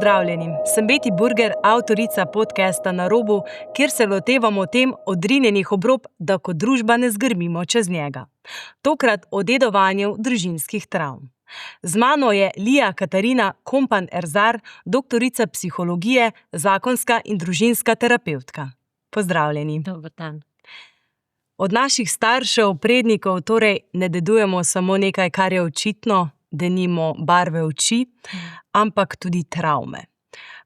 Pozdravljeni, sem Beti Burger, avtorica podcasta Na robu, kjer se lotevamo tem odrinjenih obrob, da kot družba ne zgrmimo čez njega. Tokrat o dedovanju družinskih travm. Z mano je Lija Katarina Kompan-Erzar, doktorica psihologije, zakonska in družinska terapevtka. Pozdravljeni. Dober dan. Od naših staršev, prednikov, torej ne dedujemo samo nekaj, kar je očitno, denimo barve oči, ampak tudi travme.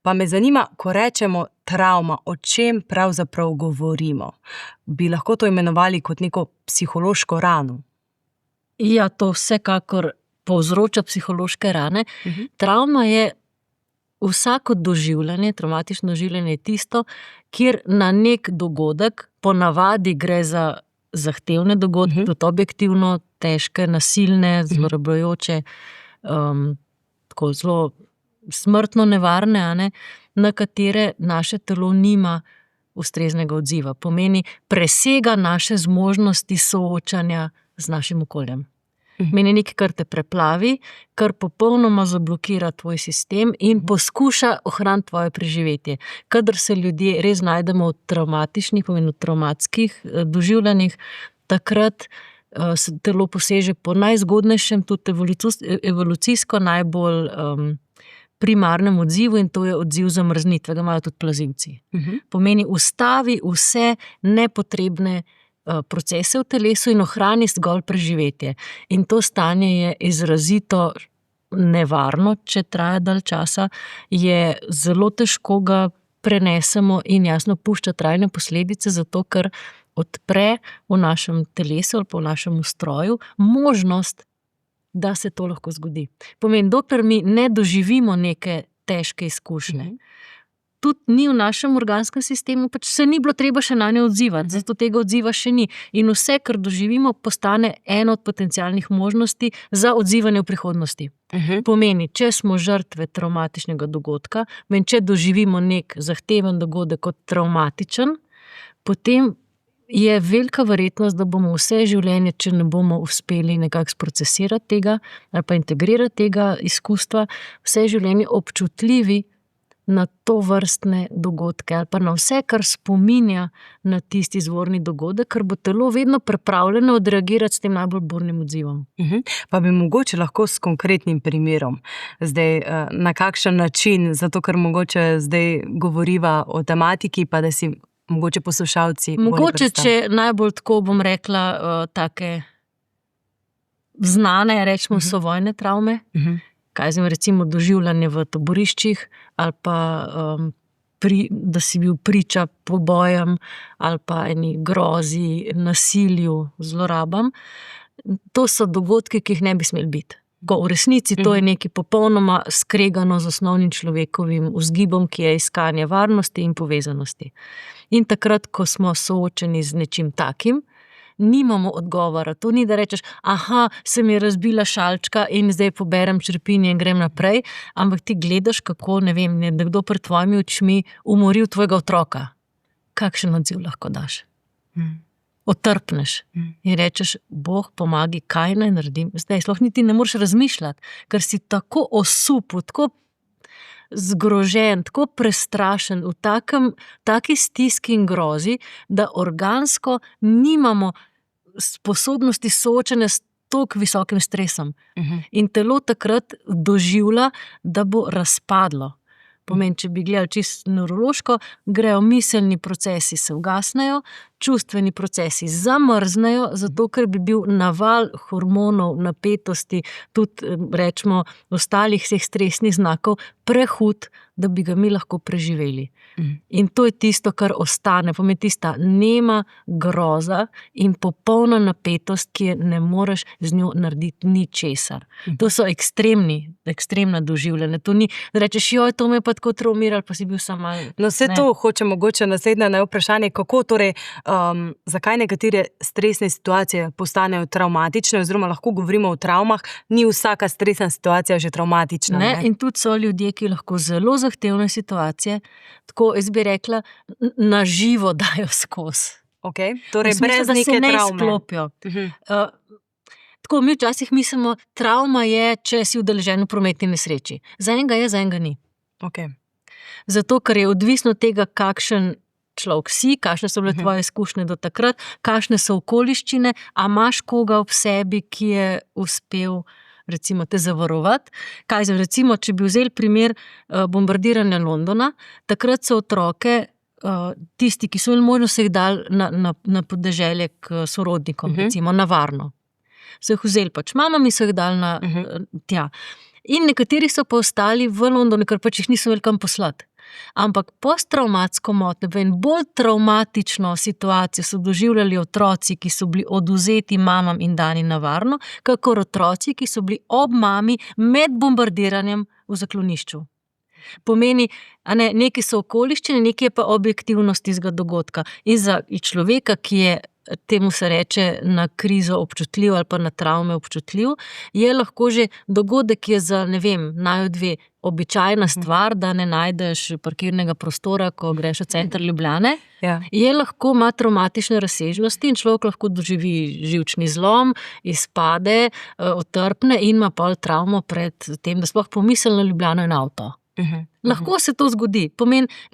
Pa me zanima, ko rečemo travma, o čem pravzaprav govorimo? Bi lahko to imenovali kot neko psihološko rano? Ja, to vsekakor povzroča psihološke rane. Travma je vsako doživljanje, travmatično doživljanje je tisto, kjer na nek dogodek, ponavadi gre za zahtevne dogodke, tudi objektivno težke, nasilne, zlorabljajoče, tako zelo smrtno nevarne, na katere naše telo nima ustreznega odziva. Pomeni, presega naše zmožnosti soočanja z našim okoljem. Meni nekaj, kar te preplavi, kar popolnoma zablokira tvoj sistem in poskuša ohraniti tvoje preživetje. Kadar se ljudje res najdemo v travmatičnih, pomeni v travmatskih doživljanjih, takrat se telo poseže po najzgodnejšem, tudi evolucijsko najbolj primarnem odzivu, in to je odziv zamrznitve, ga imajo tudi plazilci. Pomeni, ustavi vse nepotrebne procese v telesu in ohrani zgolj preživetje. In to stanje je izrazito nevarno, če traja dalj časa, je zelo težko ga prenesemo in jasno pušča trajne posledice, zato ker odpre v našem telesu ali pa v našem ustroju možnost, da se to lahko zgodi. Pomeni, dokler mi ne doživimo neke težke izkušnje, tudi ni v našem organskem sistemu, pač se ni bilo treba še na njo odzivati, zato tega odziva še ni. In vse, kar doživimo, postane ena od potencialnih možnosti za odzivanje v prihodnosti. Pomeni, če smo žrtve travmatičnega dogodka, če doživimo nek zahteven dogodek kot travmatičen, potem je velika verjetnost, da bomo vse življenje, če ne bomo uspeli nekako sprocesirati tega ali pa integrirati tega izkustva, vse življenje občutljivi na to vrstne dogodke ali pa na vse, kar spominja na tisti izvorni dogodek, ker bo telo vedno pripravljeno odreagirati s tem najbolj burnim odzivom. Pa bi mogoče lahko s konkretnim primerom. Zdaj, na kakšen način, zato ker mogoče zdaj govoriva o tematiki, pa da si mogoče poslušalci mogoče, če najbolj tako bom rekla, take znane, rečemo, so vojne travme. Kaj znam, recimo doživljanje v taboriščih ali pa da si bil priča pobojem ali pa eni grozi, nasilju, zlorabam. To so dogodki, ki jih ne bi smeli biti. Ko v resnici to je nekaj popolnoma skregano z osnovnim človekovim vzgibom, ki je iskanje varnosti in povezanosti. In takrat, ko smo soočeni z nečim takim, nimamo odgovora. To ni, da rečeš, se mi je razbila šalčka in zdaj poberem črepinje in grem naprej, ampak ti gledaš, kako, ne vem, nekdo pred tvojimi očmi umoril tvojega otroka. Kakšen odziv lahko daš? Otrpneš in rečeš, Bog pomagi, kaj naj naredim zdaj. Sploh niti ne moreš razmišljati, ker si tako osupel, tako zgrožen, tako prestrašen, v taki stiski in grozi, da organsko nimamo sposobnosti soočanja s toliko visokim stresom. In telo takrat doživlja, da bo razpadlo. Pomeni, če bi gledali čisto nevrološko, grejo miselni procesi, se ugasnejo, čustveni procesi zamrznejo, zato ker bi bil naval hormonov, napetosti, tudi rečemo ostalih vseh stresnih znakov prehud, da bi ga mi lahko preživeli. In to je tisto, kar ostane. Pomeni tista nema groza in popolna napetost, ki je ne moreš z njo narediti ničesar. To so ekstremna doživljanja. To ni, da rečeš, to me je pa tako traumiralo, pa si bil samo malo. No, vse to hoče mogoče naslednje vprašanje, kako torej, zakaj nekatere stresne situacije postanejo travmatične, oziroma lahko govorimo o travmah, ni vsaka stresna situacija že travmatična. Ne? In tudi so ljudje, ki lahko zelo zahtevne situacije, tako jaz bi rekla, na živo dajo skozi. Torej brez neke travme. Da se ne izklopijo. Tako, mi včasih mislimo, travma je, če si udeležen v prometni nesreči. Za enega je, za enega ni. Okay. Zato, ker je odvisno od tega, kakšen človek si, kakšne so bile tvoje izkušnje do takrat, kakšne so okoliščine, a imaš koga ob sebi, ki je uspel recimo te zavarovati. Recimo, če bi vzeli primer bombardiranja Londona, takrat so otroke, tisti, ki so imeli možnost, se jih dali na podeželje k sorodnikom, recimo na varno. So jih vzeli pač mamami, so jih dali tja. In nekateri so pa ostali v Londonu, ker pač jih niso imeli kam poslati. Ampak posttravmatsko motnjo, v en bolj travmatično situacijo so doživljali otroci, ki so bili odvzeti mamam in dani na varno, kakor otroci, ki so bili ob mami med bombardiranjem v zaklonišču. Pomeni, nekaj so okoliščine, nekaj je pa objektivnost tistega dogodka. In za človeka, ki je, temu se reče, na krizo občutljiv ali pa na travme občutljiv, je lahko že dogodek je za, naju dve običajna stvar, da ne najdeš parkirnega prostora, ko greš v center Ljubljane. Ja. Je lahko, ima travmatične razsežnosti in človek lahko doživi živčni zlom, izpade, otrpne in ima pol travmo pred tem, da sploh pomisli na Ljubljano in avto. Lahko se to zgodi,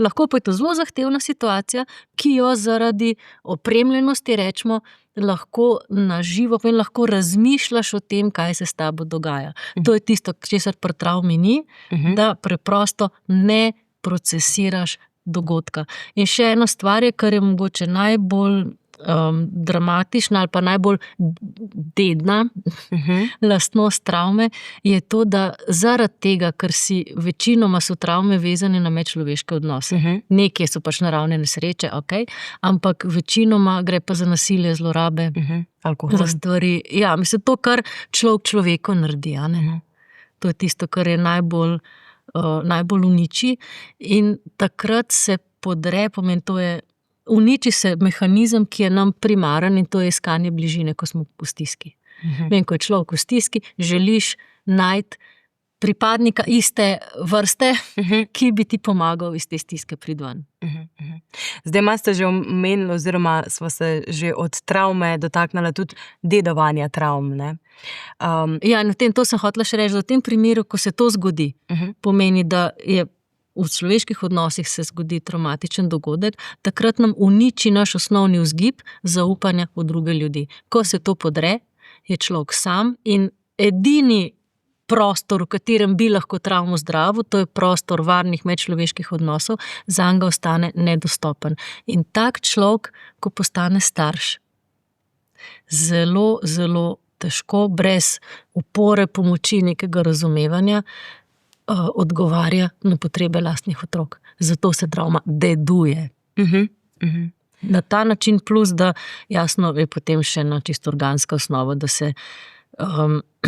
lahko pa je to zelo zahtevna situacija, ki jo zaradi opremljenosti, rečemo, lahko naživo, lahko razmišljaš o tem, kaj se s tabo dogaja. To je tisto, česar pri travmi ni, da preprosto ne procesiraš dogodka. In še ena stvar je, kar je mogoče najbolj dramatična ali pa najbolj dedna lastnost travme, je to, da zaradi tega, ker si večinoma so travme vezane na medčloveške odnose. Nekje so pač naravne nesreče, ampak večinoma gre pa za nasilje, zlorabe, za stvari. Ja, to, kar človek človeku naredi. To je tisto, kar je najbolj uniči. In takrat se podre, to je uniči se mehanizem, ki je nam primaren, in to je iskanje bližine, ko smo v stiski. Ko je človek v stiski, želiš najti pripadnika iste vrste, ki bi ti pomagal iz te stiske priti ven. Zdaj imate že omenili, oziroma smo se že od travme dotaknili tudi dedovanja travm, ne? Ja, in to sem hotela še reči, da v tem primeru, ko se to zgodi, pomeni, da je v človeških odnosih se zgodi travmatičen dogodek, takrat nam uniči naš osnovni vzgib zaupanja v druge ljudi. Ko se to podre, je človek sam in edini prostor, v katerem bi lahko travmo zdravil, to je prostor varnih medčloveških odnosov, zanj ga ostane nedostopen. In tak človek, ko postane starš, zelo, zelo težko, brez opore, pomoči, nekega razumevanja, odgovarja na potrebe lastnih otrok. Zato se travma deduje. Na ta način, plus da jasno je potem še ena čisto organska osnova, da se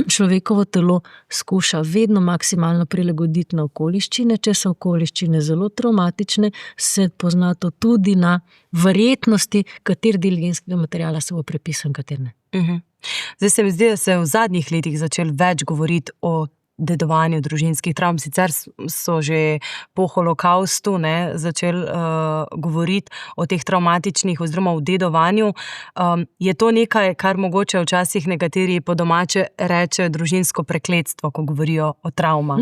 človekovo telo skuša vedno maksimalno prilagoditi na okoliščine. Če so okoliščine zelo travmatične, se pozna to tudi na verjetnosti, kater del genskega materiala se bo prepisan, kater ne. Zdaj se mi zdi, da se je v zadnjih letih začelo več govoriti o dedovanju družinskih travm. Sicer so že po holokaustu začeli govoriti o teh travmatičnih oziroma o dedovanju. Je to nekaj, kar mogoče včasih nekateri po domače rečejo družinsko prekletstvo, ko govorijo o travmah?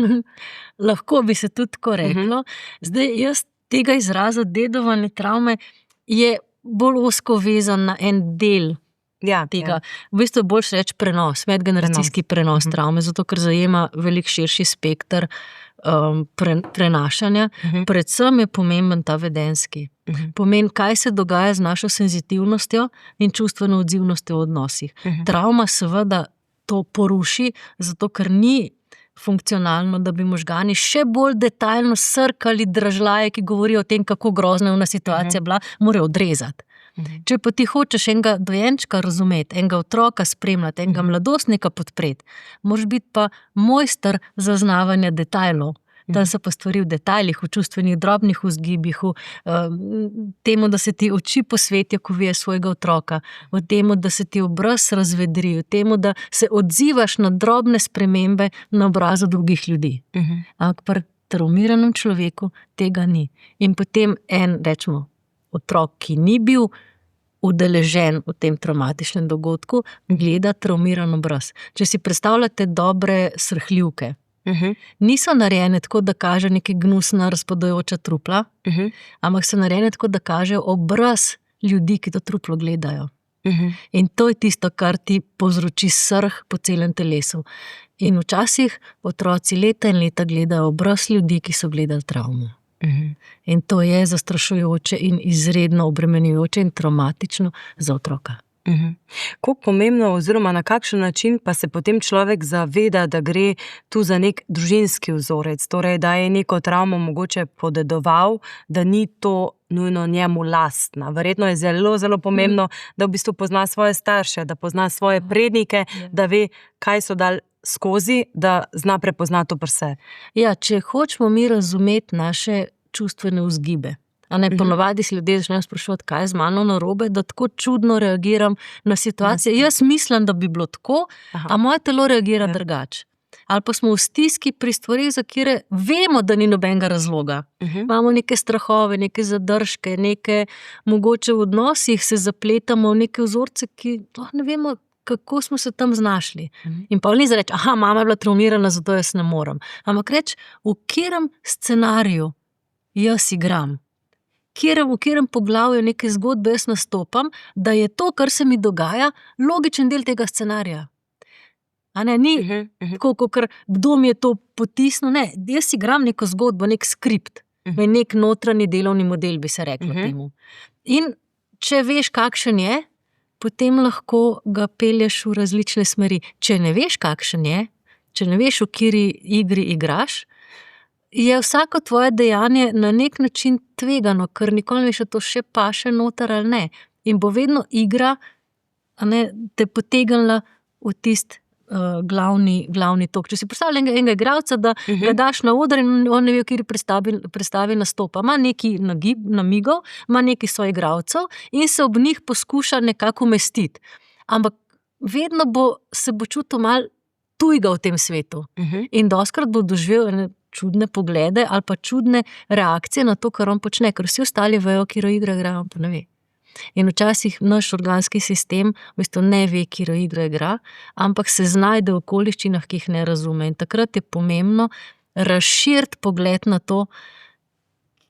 Lahko bi se tudi tako reklo. Zdaj, jaz tega izraza dedovanje travme je bolj ozko vezan na en del tega. V bistvu je boljše reči prenos, medgeneracijski prenos travme, zato ker zajema veliko širši spekter prenašanja. Predvsem je pomemben ta vedenjski. Pomeni, kaj se dogaja z našo senzitivnostjo in čustveno odzivnostjo v odnosih. Travma seveda to poruši, zato ker ni funkcionalno, da bi možgani še bolj detaljno srkali dražljaje, ki govorijo o tem, kako grozna je ona situacija bila, morajo odrezati. Če pa ti hočeš enega dojenčka razumeti, enega otroka spremljati, enega mladostnika podpreti, moraš biti pa mojster zaznavanja detajlov. Tam so pa stvari v detajlih, v čustvenih drobnih vzgibih, v temu, da se ti oči posvetijo, ko vidiš svojega otroka, v temu, da se ti obraz razvedri, v temu, da se odzivaš na drobne spremembe na obrazu drugih ljudi. Ampak pri travmiranem človeku tega ni. In potem rečemo, otrok, ki ni bil udeležen v tem travmatičnem dogodku, gleda travmiran obraz. Če si predstavljate dobre srhljivke, Niso narejene tako, da kaže neke gnusna, razpadajoča trupla, ampak so narejene tako, da kažejo obraz ljudi, ki to truplo gledajo. In to je tisto, kar ti povzroči srh po celem telesu. In včasih otroci leta in leta gledajo obraz ljudi, ki so gledali travmo. In to je zastrašujoče in izredno obremenjujoče in travmatično za otroka. Kako pomembno oziroma na kakšen način pa se potem človek zaveda, da gre tu za nek družinski vzorec, torej da je neko travmo mogoče podedoval, da ni to nujno njemu lastna. Verjetno je zelo, zelo pomembno, da v bistvu pozna svoje starše, da pozna svoje prednike, da ve, kaj so dali skozi, da zna prepoznati to pri sebi. Ja, če hočemo mi razumeti naše čustvene vzgibe, ponovadi si ljudje začnejo spraševati, kaj je z mano narobe, da tako čudno reagiram na situacije. Jaz mislim, da bi bilo tako, a moje telo reagira drugače. Ali pa smo v stiski pri stvarih, za katere vemo, da ni nobenega razloga. Imamo neke strahove, neke zadržke, neke mogoče v odnosih se zapletamo v neke vzorce, ki ne vemo, kako smo se tam znašli. In pa ni za reči, mama je bila travmirana, zato jaz ne morem. Ampak reči, v katerem scenariju jaz igram, v katerem poglavju neke zgodbe jaz nastopam, da je to, kar se mi dogaja, logičen del tega scenarija. Ni tako, kot kdo mi je to potisnil. Ne, jaz igram neko zgodbo, nek skript, nek notranji delovni model, bi se reklo temu. In če veš, kakšen je, potem lahko ga pelješ v različne smeri. Če ne veš, kakšen je, če ne veš, v kateri igri igraš, je vsako tvoje dejanje na nek način tvegano, ker nikoli ne veš, ali to še paše noter ali ne. In bo vedno igra te potegnila v tisti glavni tok. Če si predstavlja enega igralca, da ga daš na oder in on ne ve, v kateri predstavi nastopa. Ima neki namigov, ima neki svoj igralcev in se ob njih poskuša nekako umestiti. Ampak vedno se bo čutil malo tujega v tem svetu. In dostikrat bo doživel čudne poglede ali pa čudne reakcije na to, kar on počne, ker vsi ostali vejo, katero igro igra, on pa ne ve. In včasih naš organski sistem v bistvu ne ve, katero igro igra, ampak se znajde v okoliščinah, ki jih ne razume. In takrat je pomembno razširiti pogled na to,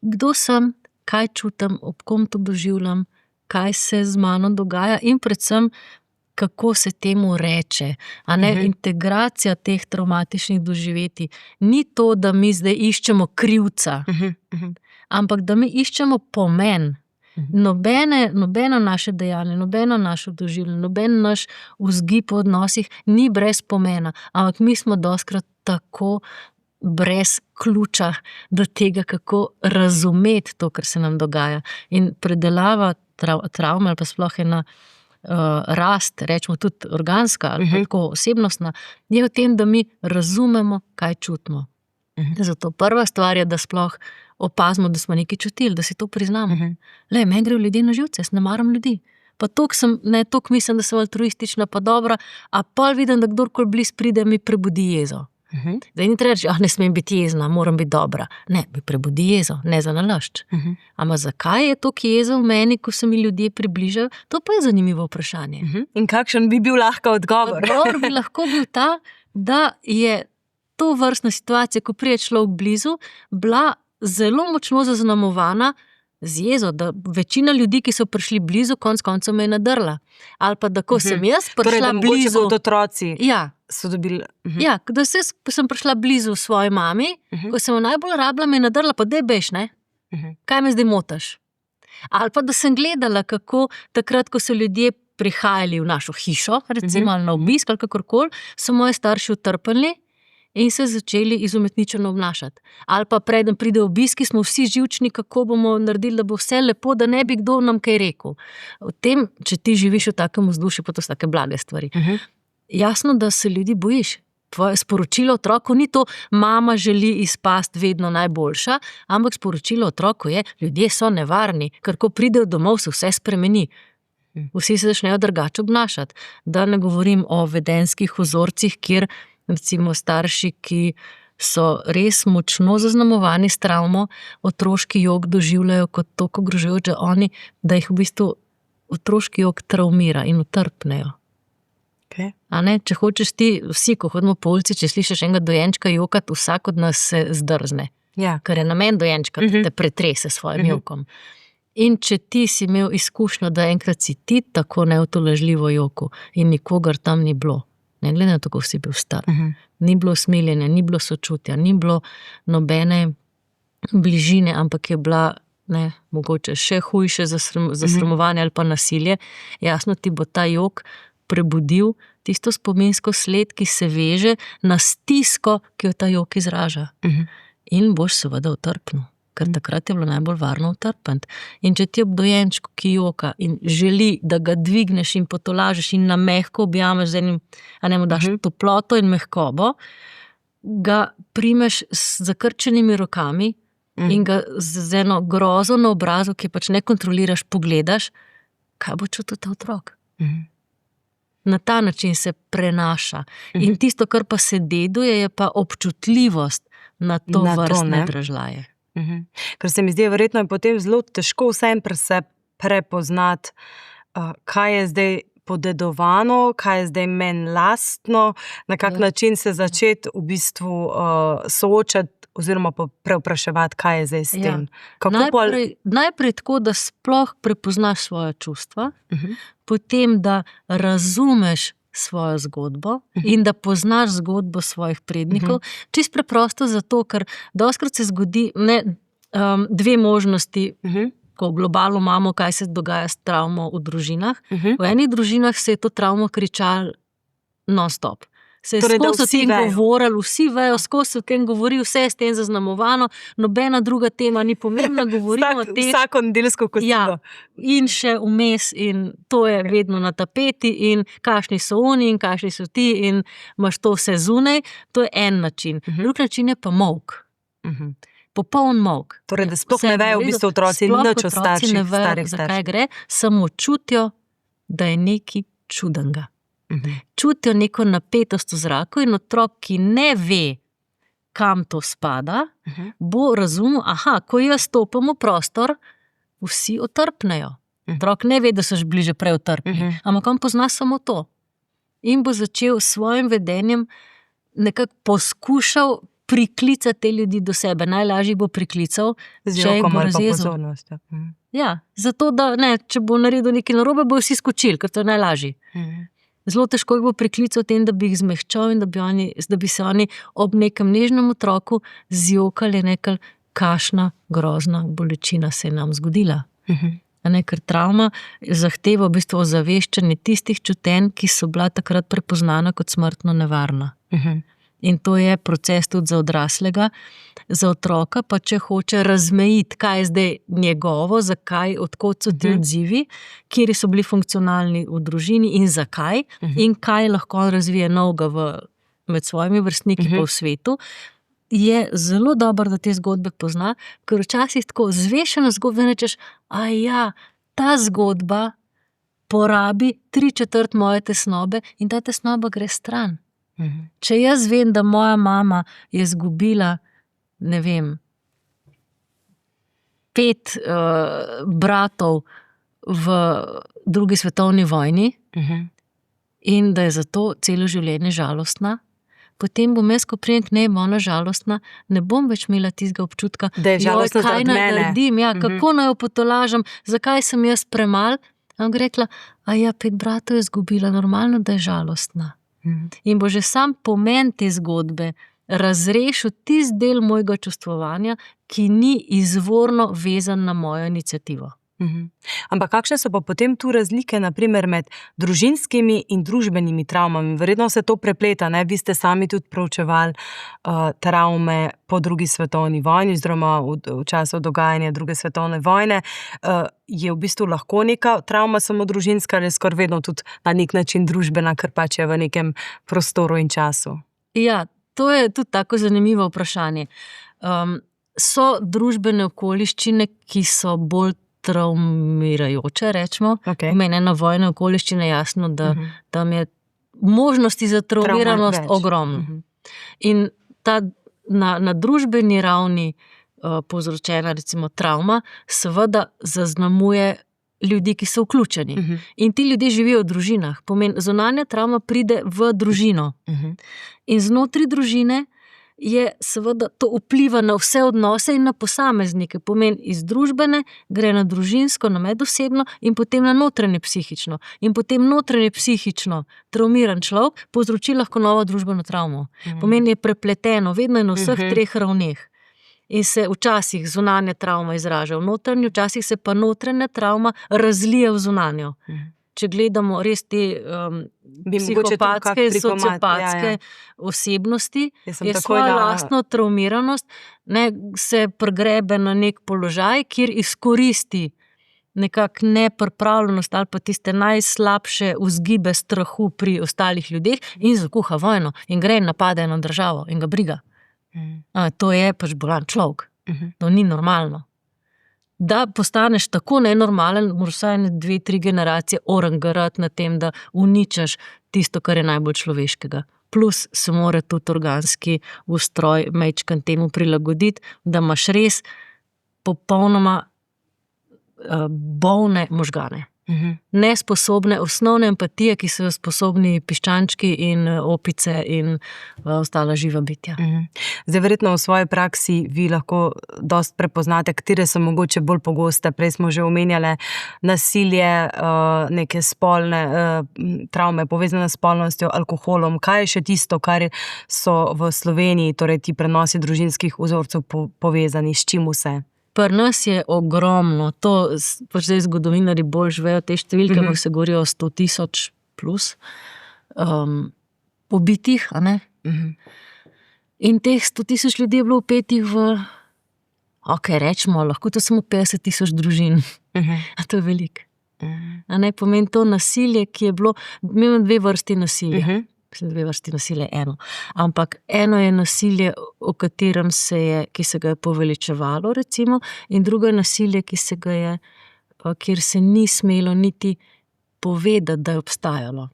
kdo sem, kaj čutim, ob kom to doživljam, kaj se z mano dogaja in predvsem, kako se temu reče. Integracija teh travmatičnih doživetij ni to, da mi zdaj iščemo krivca, ampak da mi iščemo pomen. Nobeno naše dejanje, nobeno naše doživljanje, noben naš vzgib v odnosih ni brez pomena, ampak mi smo dostikrat tako brez ključa do tega, kako razumeti to, kar se nam dogaja. In predelava travme ali pa sploh ena rast, rečemo tudi organska ali pa tako osebnostna, je v tem, da mi razumemo, kaj čutimo. Zato prva stvar je, da sploh opazimo, da smo nekaj čutili, da si to priznamo. Meni grejo ljudje na živce, jaz ne maram ljudi. Pa toliko mislim, da sem altruistična, pa dobra, a pol vidim, da kdorkoli blizu pride, mi prebudi jezo. Zdaj ni treba reči, ne smem biti jezna, moram biti dobra. Ne, mi prebudi jezo, ne za nalašč. Ampak zakaj je toliko jeza v meni, ko se mi ljudje približajo? To pa je zanimivo vprašanje. In kakšen bi bil lahko odgovor? Odgovor bi lahko bil ta, da je to vrstna situacija, ko pride človek blizu, bila zelo močno zaznamovana z jezo, da večina ljudi, ki so prišli blizu, konec koncev me je nadrla. Ali pa da ko sem jaz prišla blizu... Torej, da otroci so dobili... Ja, da sem prišla blizu svoji mami, ko sem jo najbolj rabila, me je nadrla, pa daj bejš, ne? Kaj me zdaj motaš? Ali pa da sem gledala, kako takrat, ko so ljudje prihajali v našo hišo, recimo ali na obisk ali kakorkoli, so moji starši utrpnili in se začeli izumetničeno obnašati. Ali pa preden pride obiski, smo vsi živčni, kako bomo naredili, da bo vse lepo, da ne bi kdo nam kaj rekel. V tem, če ti živiš v takem vzdušju, pa to so take blage stvari. Jasno, da se ljudi bojiš. Tvoje sporočilo otroku ni to, mama želi izpasti vedno najboljša, ampak sporočilo otroku je, ljudje so nevarni, ker ko pridejo domov, se vse spremeni. Vsi se začnejo drugače obnašati. Da ne govorim o vedenjskih vzorcih, kjer recimo starši, ki so res močno zaznamovani s travmo, otroški jok doživljajo kot toliko ogrožajoč, da jih v bistvu otroški jok travmira in utrpnejo. Okay. A ne? Če hočeš ti, vsi, ko hodimo po ulici, če slišiš enega dojenčka jokati, vsak od nas se zdrzne. Ja. Ker je namen dojenčka, da te pretrese s svojim jokom. In če ti si imel izkušnjo, da enkrat si ti tako neutolažljivo jokal in nikogar tam ni bilo, ne glede na to, kako si bil star, ni bilo smiljenja, ni bilo sočutja, ni bilo nobene bližine, ampak je bila mogoče še hujše zasramovanje ali pa nasilje, jasno ti bo ta jok prebudil tisto spominsko sled, ki se veže na stisko, ki jo ta jok izraža. In boš seveda utrpnil, ker takrat je bilo najbolj varno utrpeti. In če ti ob dojenčku, ki joka in želi, da ga dvigneš in potolažiš in na mehko objameš z enim, a ne mu daš toploto in mehkobo, ga primeš z zakrčenimi rokami in ga z eno grozo na obrazu, ki pač ne kontroliraš, pogledaš, kaj bo čutil ta otrok. Na ta način se prenaša. In tisto, kar pa se deduje, je pa občutljivost na to vrstne dražljaje. Ker se mi zdi, verjetno je potem zelo težko vsem prepoznati, kaj je zdaj podedovano, kaj je zdaj meni lastno, na kak način se začeti v bistvu soočati oziroma prevpraševati, kaj je zdaj s tem. Najprej tako, da sploh prepoznaš svoja čustva, potem, da razumeš svojo zgodbo in da poznaš zgodbo svojih prednikov. Čisto preprosto zato, ker dostikrat se zgodi dve možnosti, ko v globalu imamo, kaj se dogaja s travmo v družinah. V enih družinah se je to travmo kričalo non-stop. Se je skozi o tem govorili, vsi vejo, skozi se o tem govori, vse je s tem zaznamovano, nobena druga tema ni pomembna, govorimo o tem. Vsako nedeljsko kosilo. Ja, in še vmes, in to je vedno na tapeti, in kakšni so oni, in kakšni so ti, in imaš to vse zunaj. To je en način. Drug način je pa molk. Popoln molk. Torej, da sploh ne vejo v bistvu otroci, nič o starših, starih starših. Zakaj gre, samo čutijo, da je nekaj čudenega. Čutijo neko napetost v zraku in otrok, ki ne ve, kam to spada, bo razumel, ko jaz stopam v prostor, vsi otrpnejo. Otrok ne ve, da so že bliže prej otrpni, ampak on pozna samo to. In bo začel s svojim vedenjem nekako poskušal priklicati te ljudi do sebe. Najlažje bo priklical, če jih bo razjezil. Ja, zato da, če bo naredil nekaj narobe, bo vsi skočili, ker to je najlažje. Zelo težko jih bo priklical tem, da bi jih zmehčal in da bi se oni ob nekem nežnem otroku zjokali nekaj, kakšna grozna bolečina se je nam zgodila. Ker travma zahteva v bistvu ozaveščanje tistih čutenj, ki so bila takrat prepoznana kot smrtno nevarna. In to je proces tudi za odraslega, za otroka, pa če hoče razmejiti, kaj je zdaj njegovo, zakaj, odkot so ti odzivi, kjer so bili funkcionalni v družini in zakaj, in kaj lahko razvije novega med svojimi vrstniki po svetu, je zelo dobro, da te zgodbe pozna, ker včasih tako zvešena zgodba rečeš, ta zgodba porabi 3/4 moje tesnobe in ta tesnoba gre stran. Če jaz vem, da moja mama je izgubila, 5 bratov v drugi svetovni vojni in da je zato celo življenje žalostna, potem bom jaz, ko pridem k njej, ona žalostna, ne bom več imela tistega občutka, da je žalostna kaj od mene. Naredim, kako naj jo potolažim, zakaj sem jaz premal. Am rekla, 5 bratov je izgubila, normalno, da je žalostna. In bo že sam pomen te zgodbe razrešil tisti del mojega čustvovanja, ki ni izvorno vezan na mojo iniciativo. Ampak kakšne so pa potem tu razlike, naprimer med družinskimi in družbenimi travmami? Verjetno se to prepleta, ne? Vi ste sami tudi proučevali travme po drugi svetovni vojni, oziroma v času dogajanja druge svetovne vojne. Je v bistvu lahko neka travma samo družinska ali skoraj vedno tudi na nek način družbena, ker pač je v nekem prostoru in času? Ja, to je tudi tako zanimivo vprašanje. So družbene okoliščine, ki so bolj traumirajoče, rečemo. Meni na vojne okoliščine jasno, da tam je možnosti za traumiranost ogromno. In ta na družbeni ravni povzročena recimo travma seveda zaznamuje ljudi, ki so vključeni. In ti ljudje živijo v družinah. Pomeni, zunanja travma pride v družino. In znotraj družine je seveda to vpliva na vse odnose in na posameznike. Pomeni, iz družbene gre na družinsko, na medosebno in potem na notranje psihično. In potem notranje psihično travmiran človek povzroči lahko novo družbeno travmo. Pomeni, je prepleteno, vedno je na vseh treh ravneh. In se včasih zunanja travma izraža v notranjo, včasih se pa notranja travma razlije v zunanjo. Če gledamo res te psihopatske, sociopatske osebnosti, je svojo lastno travmiranost, se pregrebe na nek položaj, kjer izkoristi nekako nepripravljenost ali pa tiste najslabše vzgibe strahu pri ostalih ljudeh in zakuha vojno in gre in napade eno državo in ga briga. To je pač bolan človek. To ni normalno. Da postaneš tako nenormalen, moraš vsaj 2-3 generacije orangarati na tem, da uničaš tisto, kar je najbolj človeškega. Plus se mora tudi organski ustroj majčkeno temu prilagoditi, da imaš res popolnoma bolne možgane. Nesposobne osnovne empatije, ki so jo sposobni piščančki in opice in ostala živa bitja. Zdaj, verjetno v svoji praksi vi lahko dosti prepoznate, katere so mogoče bolj pogoste. Prej smo že omenjale nasilje, neke spolne travme povezane s spolnostjo, alkoholom. Kaj je še tisto, kar so v Sloveniji, torej ti prenosi družinskih vzorcev povezani, s čim vse? Pri nas je ogromno, to pač zdaj zgodovinarji bolj vejo te številke, ampak se govorijo o 100,000 plus pobitih, a ne? In teh 100,000 ljudi je bilo vpetih v, rečemo, lahko to samo 50,000 družin. A to je veliko. A ne, pomeni to nasilje, ki je bilo, imamo 2 vrsti nasilja. 2 vrsti nasilja, eno. Ampak eno je nasilje, o katerem ki se ga je poveličevalo, recimo, in drugo je nasilje, kjer se ni smelo niti povedati, da je obstajalo.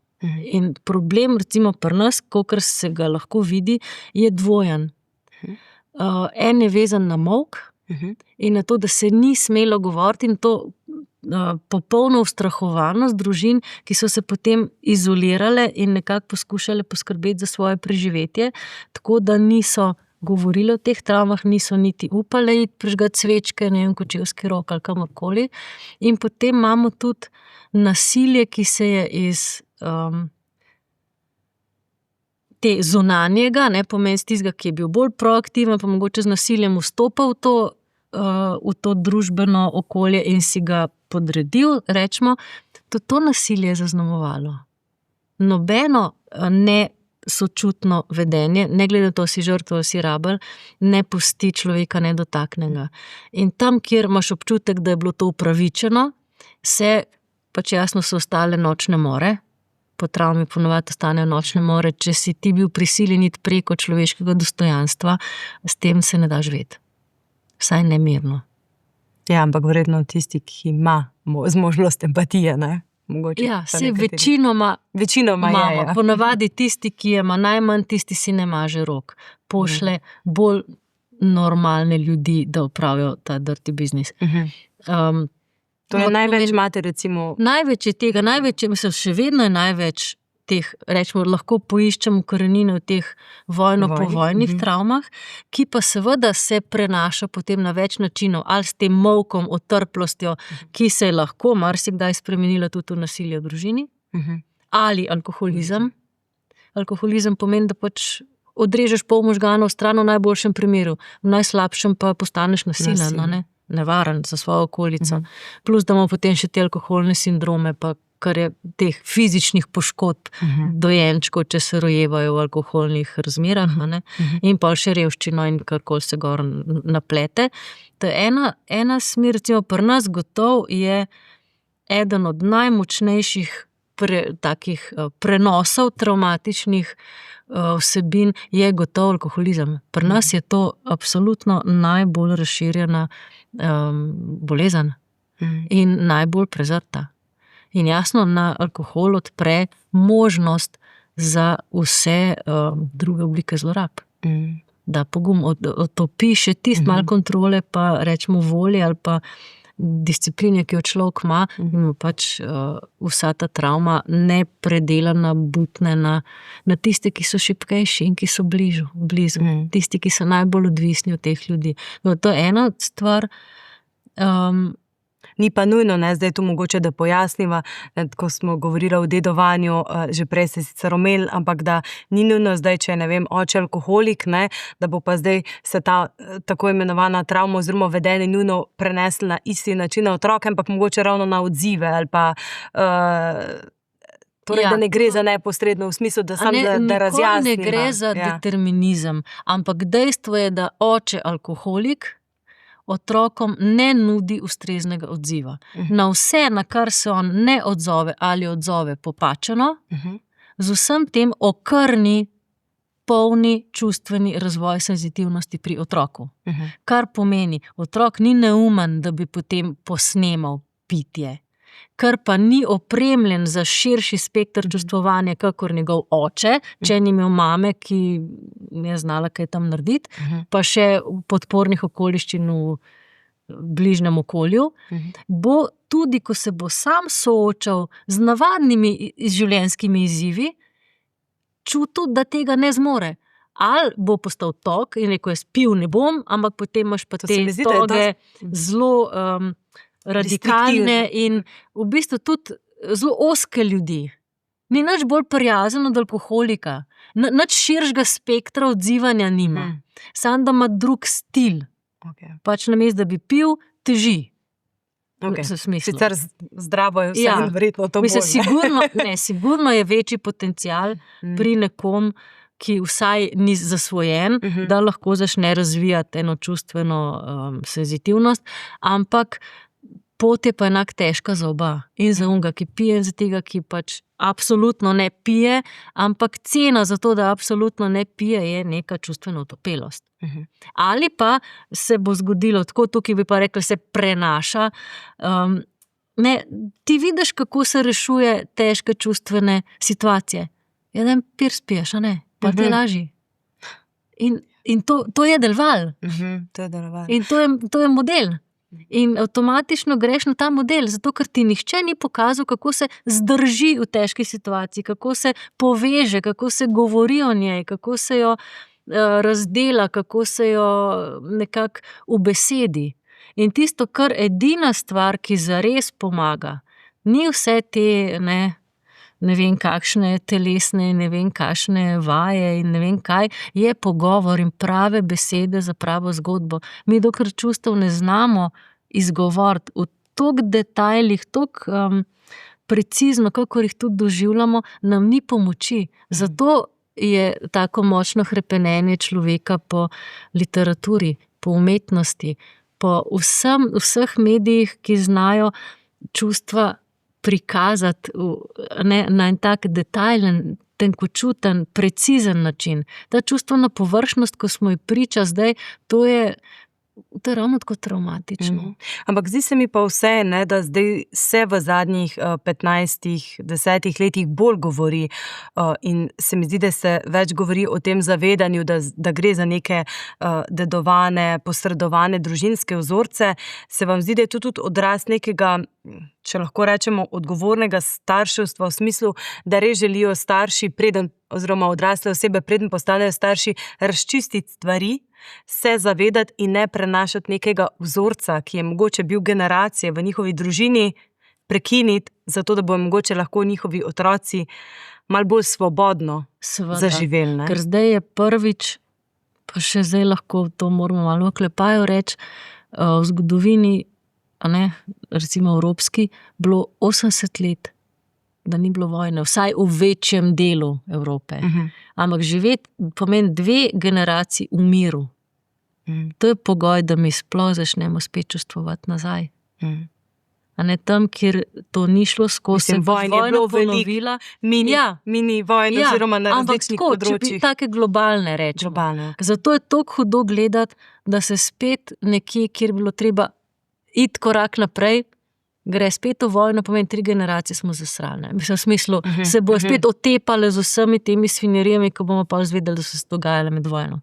In problem, recimo pri nas, kolikor se ga lahko vidi, je dvojen. En je vezan na molk in na to, da se ni smelo govoriti, in to popolno ustrahovanost družin, ki so se potem izolirale in nekako poskušale poskrbeti za svoje preživetje, tako da niso govorili o teh travmah, niso niti upale iti prižgati svečke, ne vem, Kočevski rok ali kamorkoli. In potem imamo tudi nasilje, ki se je iz te zunanjega, pomeni tistega, ki je bil bolj proaktiven, pa mogoče z nasiljem vstopal v to družbeno okolje in si ga podredil, rečemo, to nasilje je zaznamovalo. Nobeno nesočutno vedenje, ne glede na to, si žrtev, si rabelj, ne pusti človeka nedotaknjenega. In tam, kjer imaš občutek, da je bilo to upravičeno, pač jasno so ostale nočne more, po travmi ponovadi ostanejo nočne more, če si ti bil prisiljen iti preko človeškega dostojanstva, s tem se ne da živeti. Vsaj nemirno. Ja, ampak verjetno tisti, ki ima zmožnost empatije, ne? Mogoče, se večinoma imamo. Ponavadi tisti, ki ima najmanj, tisti si ne maže rok. Pošle bolj normalne ljudi, da opravijo ta dirty business. To je največ imate, recimo... Največ je tega, še vedno je največ teh, rečemo, lahko poiščemo korenine v teh vojno-povojnih travmah, ki pa seveda se prenaša potem na več načinov, ali s tem molkom, otrplostjo, ki se je lahko marsikdaj spremenila tudi v nasilje v družini, ali alkoholizem. Alkoholizem pomeni, da pač odrežeš pol možganov stran v najboljšem primeru, v najslabšem pa postaneš nasilen, nevaren za svojo okolico. Plus, da imamo potem še te alkoholne sindrome, pa kar je teh fizičnih poškodb dojenčkov, če se rojevajo v alkoholnih razmerah, in pa še revščino in karkoli se gor naplete. To je ena smer, recimo pri nas gotovo je eden od najmočnejših takih prenosov travmatičnih vsebin je gotovo alkoholizem. Pri nas je to absolutno najbolj razširjena bolezen in najbolj prezrta. In jasno, na alkohol odpre možnost za vse druge oblike zlorab. Da pogum otopi še malo kontrole, pa rečemo volje ali pa discipline, ki jo človek ima, in mu pač vsa ta travma nepredelana butne na tiste, ki so šibkejši in ki so blizu. Tisti, ki so najbolj odvisni od teh ljudi. No, to je ena stvar. Ni pa nujno, ne, zdaj tu mogoče, da pojasniva, ko smo govorili o dedovanju, že prej ste sicer omenili, ampak da ni nujno zdaj, če je, ne vem, oče alkoholik, ne, da bo pa zdaj se ta tako imenovana travma oziroma vedenje nujno prenesla na isti način na otroke, ampak mogoče ravno na odzive ali pa torej, da ne gre za neposredno v smislu, da sam da razjasniva. Ne gre za determinizem, ampak dejstvo je, da oče alkoholik otrokom ne nudi ustreznega odziva. Na vse, na kar se on ne odzove ali odzove popačeno, z vsem tem okrni polni čustveni razvoj senzitivnosti pri otroku. Kar pomeni, otrok ni neumen, da bi potem posnemal pitje, kar pa ni opremljen za širši spekter čustvovanja, kakor njegov oče, če ni imel mame, ki je znala kaj tam narediti, pa še podpornih okoliščin v bližnjem okolju, bo tudi, ko se bo sam soočal z navadnimi življenjskimi izzivi, čutil, da tega ne zmore. Ali bo postal tok in rekel, jaz pil ne bom, ampak potem imaš pa te toge zelo radikalne in v bistvu tudi zelo ozke ljudi. Ni nič bolj prijazen od alkoholika. Nič širšega spektra odzivanja nima. Samo da ima drug stil. Pač namesto, da bi pil, teži. Sicer zdravo je vse verjetno to bolj. Sigurno je večji potencial pri nekom, ki vsaj ni zasvojen, da lahko začne razvijati eno čustveno senzitivnost, ampak pot je pa enak težka za oba. In za onega, ki pije, in za tega, ki pač absolutno ne pije, ampak cena za to, da absolutno ne pije, je neka čustvena otopelost. Ali pa se bo zgodilo tako, tukaj bi pa rekli, se prenaša. Ti vidiš, kako se rešuje težke čustvene situacije. Jedan pir spiješ, a ne? Pa ti laži. In to je deloval. In to je model. In avtomatično greš na ta model, zato ker ti nihče ni pokazal, kako se zdrži v težki situaciji, kako se poveže, kako se govori o njej, kako se jo razdela, kako se jo nekako ubesedi. In tisto, kar edina stvar, ki zares pomaga, ni vse te, ne vem kakšne telesne, ne vem kakšne vaje in ne vem kaj, je pogovor in prave besede za pravo zgodbo. Mi dokler čustev ne znamo izgovoriti v toliko detajlih, toliko precizno, kakor jih tudi doživljamo, nam ni pomoči. Zato je tako močno hrepenenje človeka po literaturi, po umetnosti, po vseh medijih, ki znajo čustva prikazati na en tak detajlen, tenkočuten, precizen način. Ta čustvena površnost, ko smo ji priča zdaj, to je ravno tako travmatično. Ampak zdi se mi pa vse, da zdaj se v zadnjih 15-10 letih bolj govori in se mi zdi, da se več govori o tem zavedanju, da gre za neke dedovane, posredovane družinske vzorce. Se vam zdi, da je to tudi odraz nekega, če lahko rečemo, odgovornega starševstva v smislu, da res želijo starši oziroma odrasle osebe, preden postanejo starši, razčistiti stvari, se zavedati in ne prenašati nekega vzorca, ki je mogoče bil generacije v njihovi družini, prekiniti, zato da bojo mogoče lahko njihovi otroci malo bolj svobodno zaživeli. Ker zdaj je prvič, pa še zdaj lahko to moramo malo oklepaju reči, v zgodovini, recimo evropski, bilo 80 let, da ni bilo vojne, vsaj v večjem delu Evrope. Ampak živeti pomeni 2 generaciji v miru. To je pogoj, da mi sploh začnemo spet čustvovati nazaj. A ne tam, kjer to ni šlo skozi, vojna je bilo ponovila, mini vojne oziroma na različnih področjih. Ampak tako, take globalne rečemo. Zato je toliko hudo gledati, da se spet nekje, kjer bilo treba iti korak naprej, gre spet v vojno, pomeni 3 generacije smo zasrane. Mislim, v smislu, se bo spet otepale z vsemi temi svinjarijami, ko bomo pa izvedeli, da so se dogajale med vojno.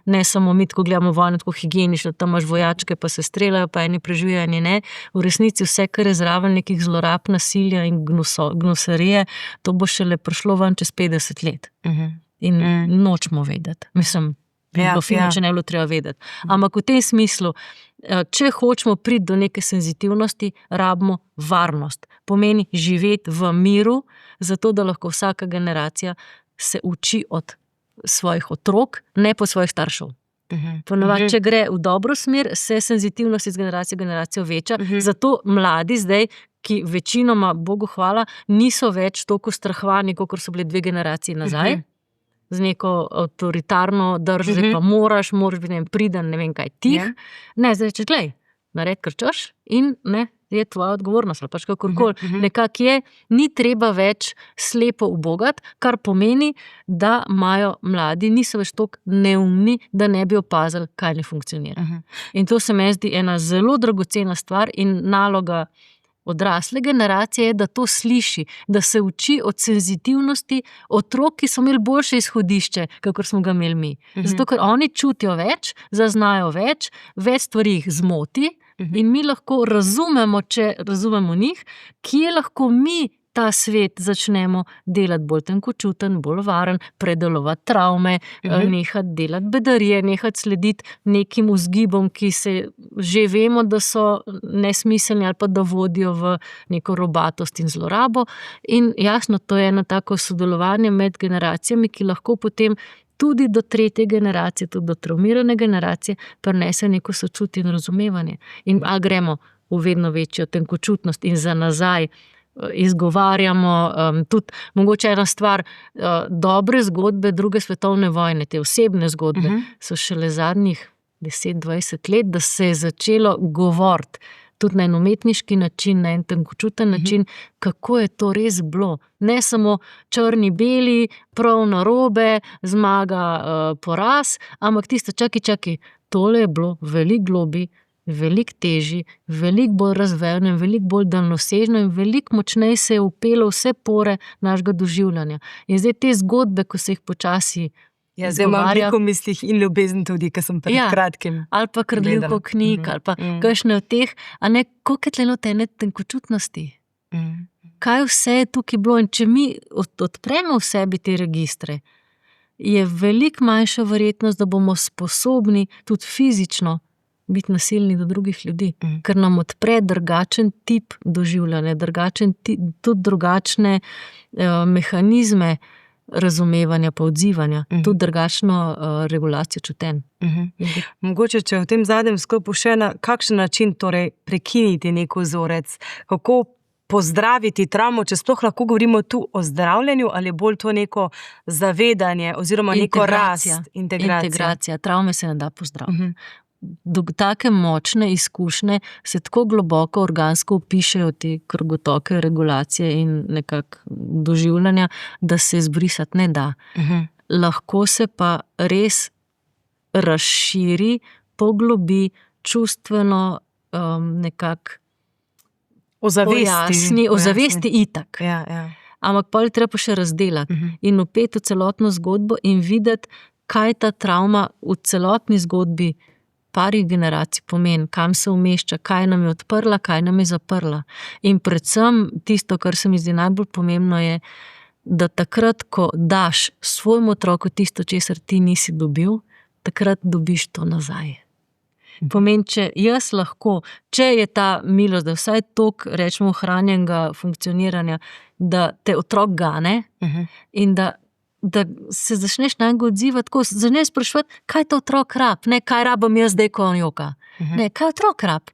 Ne samo mi, ko gledamo vojno, tako higienično, tam imaš vojačke, pa se streljajo, pa eni preživijo, eni ne. V resnici vse, kar je zraven nekih zlorab, nasilja in gnusarije, to bo šele prišlo ven čez 50 let. In nočemo vedeti. Mislim, bilo fino, če ne bilo treba vedeti. Ampak v tem smislu, če hočemo priti do neke senzitivnosti, rabimo varnost. Pomeni živeti v miru, zato da lahko vsaka generacija se uči od svojih otrok, ne po svojih staršev. Ponovadi, če gre v dobro smer, se senzitivnost iz generacije v generacijo veča, zato mladi zdaj, ki večinoma, Bogu hvala, niso več toliko strahvani, kot so bile 2 generacije nazaj, z neko avtoritarno držo, zdaj pa moraš biti priden, ne vem kaj, tih. Ne, zdaj rečeš, glej, naredi, kar češ in ne, je tvoja odgovornost, ali pač kakorkoli. Nekako je, ni treba več slepo ubogati, kar pomeni, da imajo mladi, niso več toliko neumni, da ne bi opazili, kaj ne funkcionira. In to se mi zdi ena zelo dragocena stvar in naloga odrasle generacije je, da to sliši, da se uči od senzitivnosti otrok, ki so imeli boljše izhodišče, kakor smo ga imeli mi. Zato, ker oni čutijo več, zaznajo več stvari jih zmoti in mi lahko razumemo, če razumemo njih, kje lahko mi ta svet začnemo delati bolj tenkočuten, bolj varen, predelovati travme, nehati delati bedarije, nehati slediti nekim vzgibom, ki se že vemo, da so nesmiselni ali pa da vodijo v neko robatost in zlorabo. In jasno, to je eno tako sodelovanje med generacijami, ki lahko potem tudi do 3. generacije, tudi do travmirane generacije, prinese neko sočutje in razumevanje. In gremo v vedno večjo tenkočutnost in za nazaj, izgovarjamo, tudi mogoče ena stvar, dobre zgodbe 2. svetovne vojne, te osebne zgodbe, so šele zadnjih 10-20 let, da se je začelo govoriti, tudi na en umetniški način, na en tenkočuten način, kako je to res bilo. Ne samo črni, beli, prav narobe, zmaga, poraz, ampak tisto, čakaj, tole je bilo veliko globlje, veliko težji, veliko bolj razvejano in veliko bolj daljnosežno in veliko močneje se je vpelo vse pore našega doživljanja. In zdaj te zgodbe, ko se jih počasi zdaj imam veliko v mislih in ljubezen tudi, ker sem pred kratkim ali pa kradljivko knjig, ali pa kakšne od teh, a ne, koliko je tle notene tenkočutnosti. Kaj vse je tukaj bilo in če mi odpremo v sebi te registre, je veliko manjša verjetnost, da bomo sposobni tudi fizično biti nasilni do drugih ljudi, ker nam odpre drugačen tip doživljanja, tudi drugačne mehanizme razumevanja pa odzivanja, tudi drugačno regulacijo čutenj. Mogoče, če v tem zadnjem sklopu še na kakšen način torej prekiniti nek vzorec, kako pozdraviti travmo, če sploh lahko govorimo tu o zdravljenju ali bolj to neko zavedanje oziroma neko rast, integracija. Travme se ne da pozdraviti. Do take močne izkušnje se tako globoko organsko opišejo te krvotoke, regulacije in nekako doživljanja, da se izbrisati ne da. Lahko se pa res razširi, poglobi, čustveno nekako ozavesti itak. Ampak potem je treba še razdelati in vpeti v celotno zgodbo in videti, kaj ta travma v celotni zgodbi parih generacij pomeni, kam se umešča, kaj nam je odprla, kaj nam je zaprla. In predvsem tisto, kar se mi zdi najbolj pomembno, je, da takrat, ko daš svojemu otroku tisto, česar ti nisi dobil, takrat dobiš to nazaj. Pomeni, če jaz lahko, če je ta milost, da vsaj toliko, rečemo, ohranjenega funkcioniranja, da te otrok gane in da se začneš na njega odzivati, tako začneš spraševati, kaj to otrok rab, ne kaj rabim jaz zdaj, ko on joka. Ne, kaj otrok rab?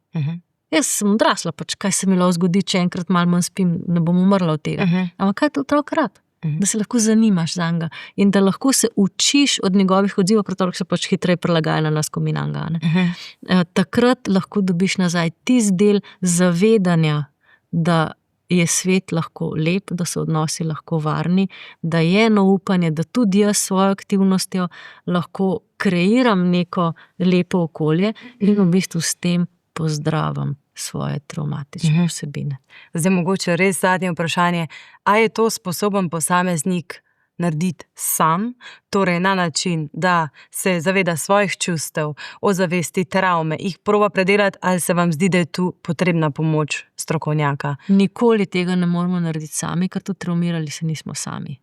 Jaz sem odrasla, pač kaj se mi lahko zgodi, če enkrat malo manj spim, ne bom umrla od tega. Ampak kaj to otrok rab? Da se lahko zanimaš za njega in da lahko se učiš od njegovih odzivov, ker otrok se pač hitreje prilagaja na nas, ko mi na njega. Takrat lahko dobiš nazaj tisti del zavedanja, da je svet lahko lep, da so odnosi lahko varni, da je eno upanje, da tudi jaz s svojo aktivnostjo lahko kreiram neko lepo okolje in v bistvu s tem pozdravim svoje travmatične vsebine. Zdaj mogoče res zadnje vprašanje, a je to sposoben posameznik narediti sam, torej na način, da se zaveda svojih čustev, ozavesti travme, jih proba predelati, ali se vam zdi, da je tu potrebna pomoč strokovnjaka? Nikoli tega ne moremo narediti sami, ker tudi travmirali se nismo sami.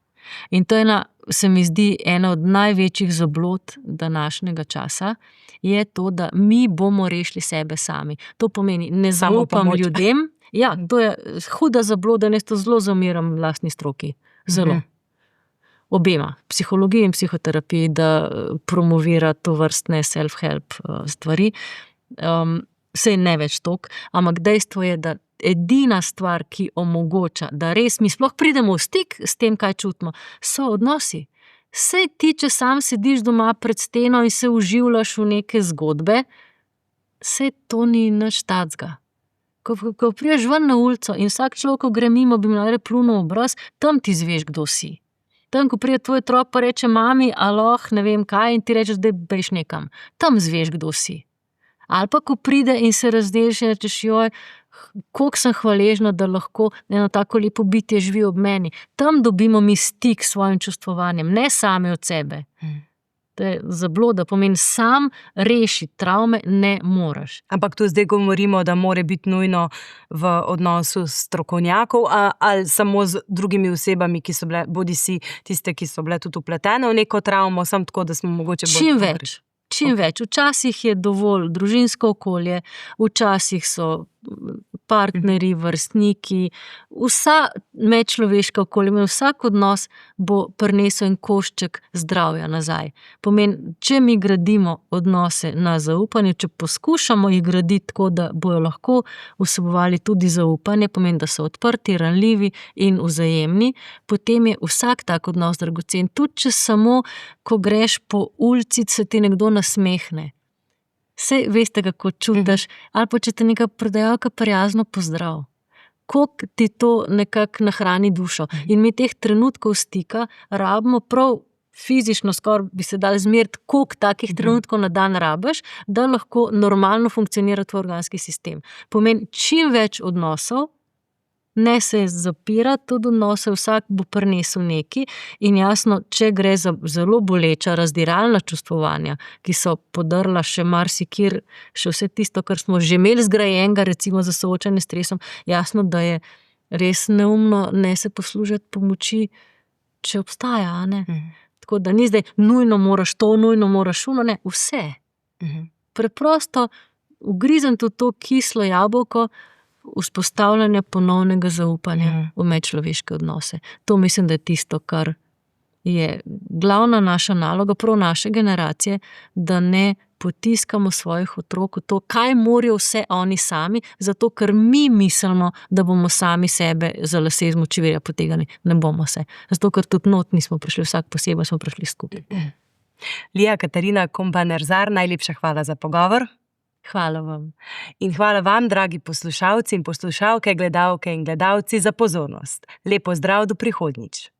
In to se mi zdi ena od največjih zablod današnjega časa, je to, da mi bomo rešili sebe sami. To pomeni, ne zaupam ljudem. Ja, to je huda zabloda, jaz to zelo zameram lastni stroki. Zelo. Obema, psihologiji in psihoterapiji, da promovira to vrstne self-help stvari. Sej ne več toliko, ampak dejstvo je, da edina stvar, ki omogoča, da res mi sploh pridemo v stik s tem, kaj čutimo, so odnosi. Sej ti, če sam sediš doma pred steno in se uživljaš v neke zgodbe, sej to ni nič tacga. Ko priješ ven na ulico in vsak človek, ko gre mimo, bi mi najprej plunil v obraz, tam ti izveš, kdo si. Tam, ko pride tvoj otrok pa reče mami, aloh, ne vem kaj, in ti rečeš, da bejš nekam. Tam izveš, kdo si. Ali pa, ko pride in se razdeliš in rečeš, joj, koliko sem hvaležna, da lahko eno tako lepo bitje živi ob meni. Tam dobimo mi stik s svojim čustvovanjem, ne same od sebe. To je zabloda, pomeni sam rešiti travme ne moreš. Ampak tu zdaj govorimo, da mora biti nujno v odnosu strokovnjakov ali samo z drugimi osebami, ki so bile, bodisi tiste, ki so bile tudi vpletene v neko travmo, samo tako, da smo mogoče bolj Čim več. Včasih je dovolj družinsko okolje, včasih so partnerji, vrstniki, vsa medčloveška okolje, vsak odnos bo prinesel en košček zdravja nazaj. Pomeni, če mi gradimo odnose na zaupanju, če poskušamo jih graditi tako, da bojo lahko vsebovali tudi zaupanje, pomeni, da so odprti, ranljivi in vzajemni, potem je vsak tak odnos dragocen. Tudi če samo, ko greš po ulici, se ti nekdo nasmehne. Sej veste, kako čutiš, ali pa če te neka prodajalka prijazno pozdrav. Koliko ti to nekako nahrani dušo. In mi teh trenutkov stika rabimo prav fizično, skoraj bi se dali zmeriti, koliko takih trenutkov na dan rabiš, da lahko normalno funkcionira tvoj organski sistem. Pomeni, čim več odnosov, ne se zapirati, tudi odnose, vsak bo prinesel neki in jasno, če gre za zelo boleča, razdiralna čustvovanja, ki so podrla še marsikjer, še vse tisto, kar smo že imeli zgrajenega, recimo za soočanje s stresom, jasno, da je res neumno ne se poslužiti pomoči, če obstaja, a ne? Tako da ni zdaj, nujno moraš to, nujno moraš ono, ne, vse. Preprosto ugrizen tudi to kislo jabolko, vzpostavljanja ponovnega zaupanja v medčloveške odnose. To mislim, da je tisto, kar je glavna naša naloga, prav naše generacije, da ne potiskamo svojih otrok v to, kaj morajo vse oni sami, zato ker mi mislimo, da bomo sami sebe za lase iz močvirja potegnili. Ne bomo se. Zato ker tudi not nismo prišli vsak posebej, smo prišli skupaj. Lija Katarina Kombanerzar, najlepša hvala za pogovor. Hvala vam. In hvala vam, dragi poslušalci in poslušalke, gledalke in gledalci, za pozornost. Lep pozdrav, do prihodnjič.